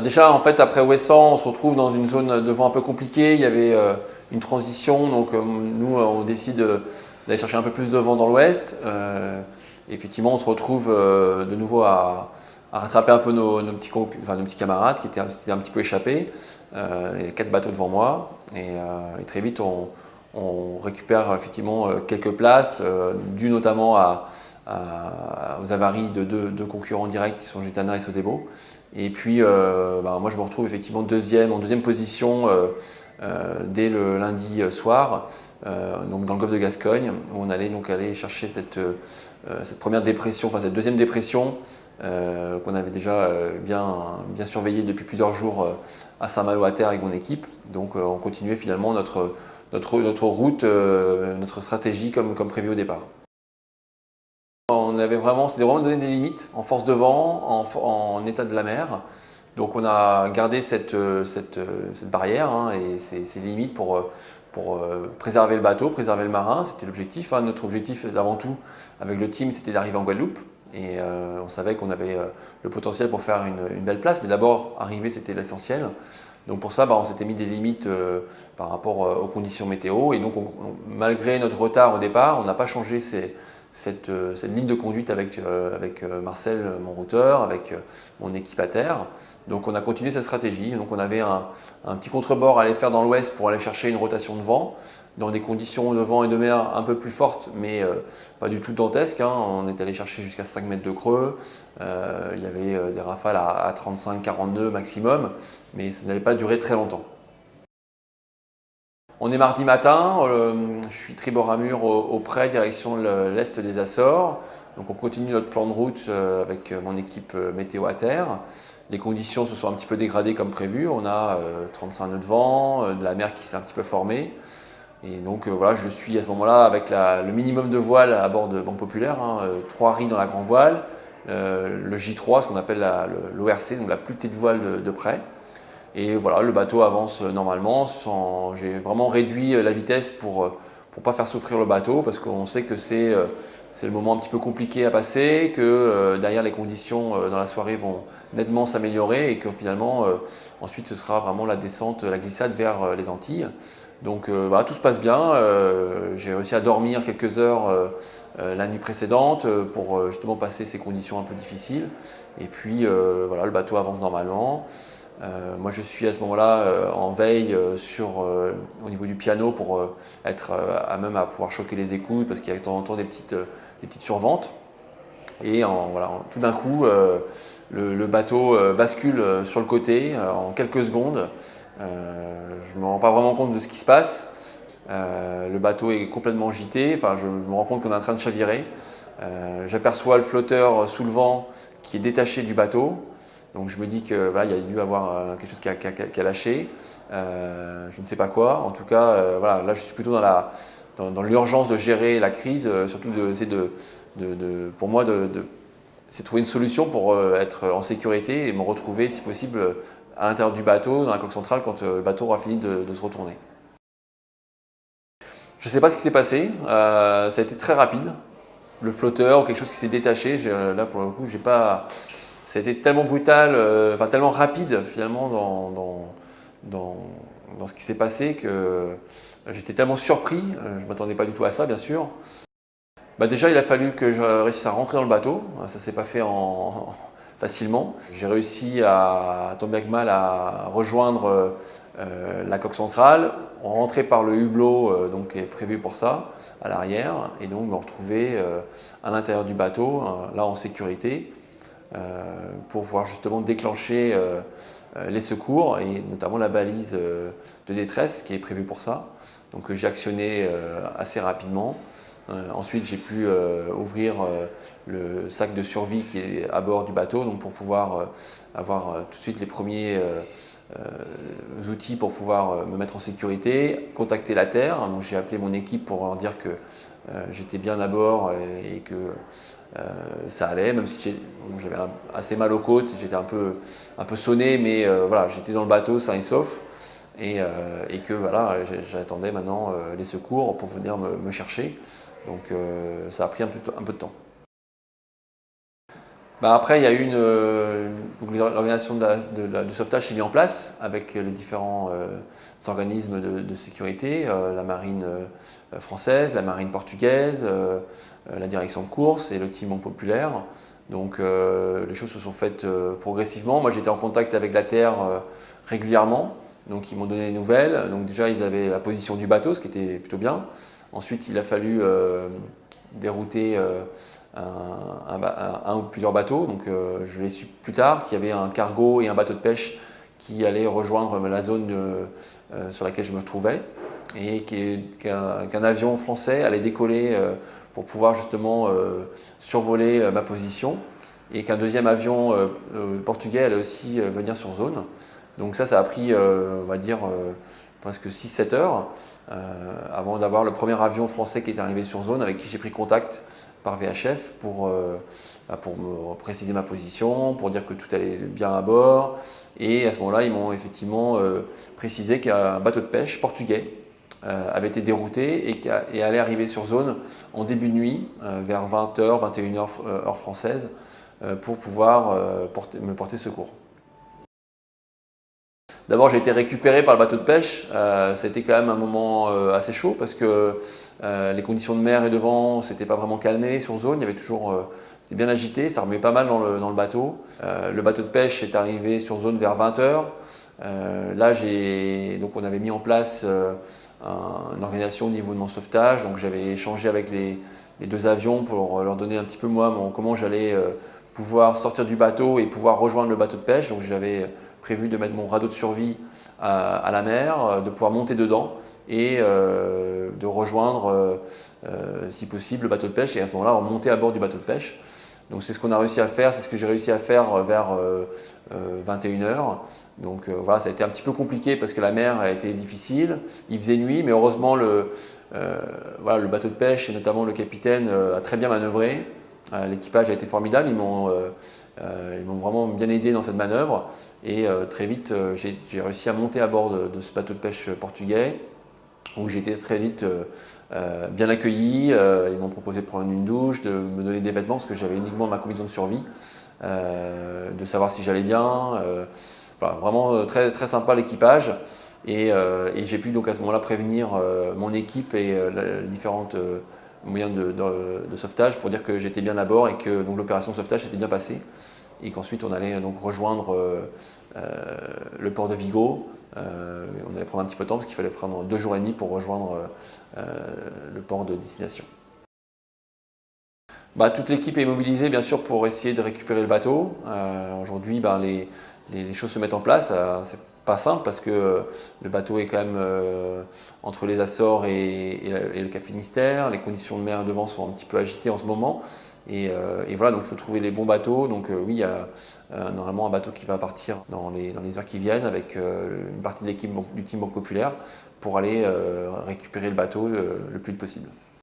Déjà, en fait, après Ouessant, on se retrouve dans une zone de vent un peu compliquée. Il y avait une transition, donc nous, on décide d'aller chercher un peu plus de vent dans l'ouest. Effectivement, on se retrouve de nouveau à rattraper un peu nos petits camarades s'étaient un petit peu échappés. Il y a 4 bateaux devant moi. Et très vite, on récupère effectivement quelques places, dues notamment aux avaries de deux concurrents directs qui sont Gitana et Sodebo. Et puis, moi, je me retrouve effectivement en deuxième position dès le lundi soir, donc dans le golfe de Gascogne, où on allait donc aller chercher cette première dépression, enfin cette deuxième dépression qu'on avait déjà bien surveillée depuis plusieurs jours à Saint-Malo-à-Terre avec mon équipe. Donc, on continuait finalement notre route, notre stratégie comme prévu au départ. C'était vraiment donné des limites en force de vent, en état de la mer. Donc on a gardé cette barrière et ces limites pour préserver le bateau, préserver le marin. C'était l'objectif. Notre objectif avant tout avec le team, c'était d'arriver en Guadeloupe. Et on savait qu'on avait le potentiel pour faire une belle place. Mais d'abord, arriver, c'était l'essentiel. Donc pour ça, on s'était mis des limites par rapport aux conditions météo. Et donc malgré notre retard au départ, on n'a pas changé cette ligne de conduite avec Marcel, mon routeur, avec mon équipe à terre. Donc on a continué cette stratégie. Donc on avait un petit contrebord à aller faire dans l'ouest pour aller chercher une rotation de vent dans des conditions de vent et de mer un peu plus fortes, mais pas du tout dantesques. On est allé chercher jusqu'à 5 mètres de creux. Il y avait des rafales à 35-42 maximum, mais ça n'allait pas durer très longtemps. On est mardi matin, je suis tribord Amur au près, direction l'est des Açores. Donc on continue notre plan de route avec mon équipe météo à terre. Les conditions se sont un petit peu dégradées comme prévu. On a 35 nœuds de vent, de la mer qui s'est un petit peu formée. Et donc voilà, je suis à ce moment-là avec le minimum de voile à bord de Banque Populaire, 3 riz dans la grand voile, le J3, ce qu'on appelle l'ORC, donc la plus petite voile de près. Et voilà, le bateau avance normalement. J'ai vraiment réduit la vitesse pour pas faire souffrir le bateau parce qu'on sait que c'est le moment un petit peu compliqué à passer, que derrière les conditions dans la soirée vont nettement s'améliorer et que finalement ensuite ce sera vraiment la descente, la glissade vers les Antilles. Donc voilà, tout se passe bien. J'ai réussi à dormir quelques heures la nuit précédente pour justement passer ces conditions un peu difficiles. Et puis voilà, le bateau avance normalement. Moi, je suis à ce moment-là en veille au niveau du piano pour être même à pouvoir choquer les écoutes parce qu'il y a de temps en temps des petites surventes. Et voilà, tout d'un coup, le bateau bascule sur le côté en quelques secondes. Je ne me rends pas vraiment compte de ce qui se passe. Le bateau est complètement gité. Enfin, je me rends compte qu'on est en train de chavirer. J'aperçois le flotteur sous le vent qui est détaché du bateau. Donc je me dis que voilà, il y a dû avoir quelque chose qui a lâché. Je ne sais pas quoi. En tout cas, voilà, là je suis plutôt dans l'urgence de gérer la crise, surtout pour moi c'est trouver une solution pour être en sécurité et me retrouver si possible à l'intérieur du bateau, dans la coque centrale, quand le bateau aura fini de se retourner. Je ne sais pas ce qui s'est passé. Ça a été très rapide. Le flotteur ou quelque chose qui s'est détaché. Là pour le coup, j'ai pas. C'était tellement brutal, tellement rapide finalement dans ce qui s'est passé que j'étais tellement surpris, je ne m'attendais pas du tout à ça bien sûr. Déjà il a fallu que je réussisse à rentrer dans le bateau, ça ne s'est pas fait facilement. J'ai réussi à tant bien que mal à rejoindre la coque centrale, rentrer par le hublot donc, qui est prévu pour ça à l'arrière et donc me retrouver à l'intérieur du bateau, là en sécurité. Pour pouvoir justement déclencher les secours et notamment la balise de détresse qui est prévue pour ça. Donc j'ai actionné assez rapidement. Ensuite j'ai pu ouvrir le sac de survie qui est à bord du bateau donc pour pouvoir avoir tout de suite les premiers outils pour pouvoir me mettre en sécurité, contacter la terre. Donc j'ai appelé mon équipe pour leur dire que j'étais bien à bord et que ça allait, même si j'avais assez mal aux côtes, j'étais un peu sonné, mais voilà, j'étais dans le bateau sain et sauf et que voilà, j'attendais maintenant les secours pour venir me chercher. Donc ça a pris un peu de temps. Bah après, il y a eu donc l'organisation de sauvetage s'est mise en place avec les différents organismes de sécurité, la marine française, la marine portugaise, la direction de course et le team Banque Populaire. Donc les choses se sont faites progressivement. Moi j'étais en contact avec la Terre régulièrement, donc ils m'ont donné des nouvelles. Donc déjà ils avaient la position du bateau, ce qui était plutôt bien. Ensuite il a fallu dérouter un ou plusieurs bateaux. Donc je l'ai su plus tard qu'il y avait un cargo et un bateau de pêche qui allaient rejoindre la zone sur laquelle je me trouvais et qu'un avion français allait décoller pour pouvoir justement survoler ma position et qu'un deuxième avion portugais allait aussi venir sur zone. Donc ça a pris, on va dire, presque 6-7 heures avant d'avoir le premier avion français qui est arrivé sur zone avec qui j'ai pris contact par VHF pour me préciser ma position, pour dire que tout allait bien à bord. Et à ce moment-là, ils m'ont effectivement précisé qu'un bateau de pêche portugais avait été dérouté et allait arriver sur zone en début de nuit, vers 20h, 21h heure française, pour pouvoir me porter secours. D'abord, j'ai été récupéré par le bateau de pêche. C'était quand même un moment assez chaud parce que les conditions de mer et de vent s'étaient pas vraiment calmées sur zone. Il y avait toujours, c'était bien agité, ça remuait pas mal dans le bateau. Le bateau de pêche est arrivé sur zone vers 20h. Là, donc on avait mis en place une organisation au niveau de mon sauvetage. Donc j'avais échangé avec les deux avions pour leur donner un petit peu moi comment j'allais pouvoir sortir du bateau et pouvoir rejoindre le bateau de pêche. Donc j'avais prévu de mettre mon radeau de survie à la mer, de pouvoir monter dedans et de rejoindre, si possible, le bateau de pêche et à ce moment-là, remonter à bord du bateau de pêche. Donc c'est ce qu'on a réussi à faire, c'est ce que j'ai réussi à faire vers 21h. Donc voilà, ça a été un petit peu compliqué parce que la mer a été difficile, il faisait nuit, mais heureusement voilà, le bateau de pêche et notamment le capitaine a très bien manœuvré. L'équipage a été formidable, ils m'ont vraiment bien aidé dans cette manœuvre et très vite j'ai réussi à monter à bord de ce bateau de pêche portugais où j'ai été très vite bien accueilli. Ils m'ont proposé de prendre une douche, de me donner des vêtements parce que j'avais uniquement ma combinaison de survie, de savoir si j'allais bien. Voilà, vraiment très, très sympa l'équipage et j'ai pu donc à ce moment-là prévenir mon équipe et les différentes moyens de sauvetage pour dire que j'étais bien à bord et que l'opération de sauvetage s'était bien passée et qu'ensuite on allait donc rejoindre le port de Vigo. On allait prendre un petit peu de temps parce qu'il fallait prendre 2 jours et demi pour rejoindre le port de destination. Toute l'équipe est mobilisée bien sûr pour essayer de récupérer le bateau. Aujourd'hui les choses se mettent en place. C'est pas simple parce que le bateau est quand même entre les Açores et le Cap Finistère. Les conditions de mer et de vent sont un petit peu agitées en ce moment. Et voilà, donc il faut trouver les bons bateaux. Donc oui, il y a normalement un bateau qui va partir dans les heures qui viennent avec une partie de l'équipe du team Banque Populaire pour aller récupérer le bateau le plus vite possible.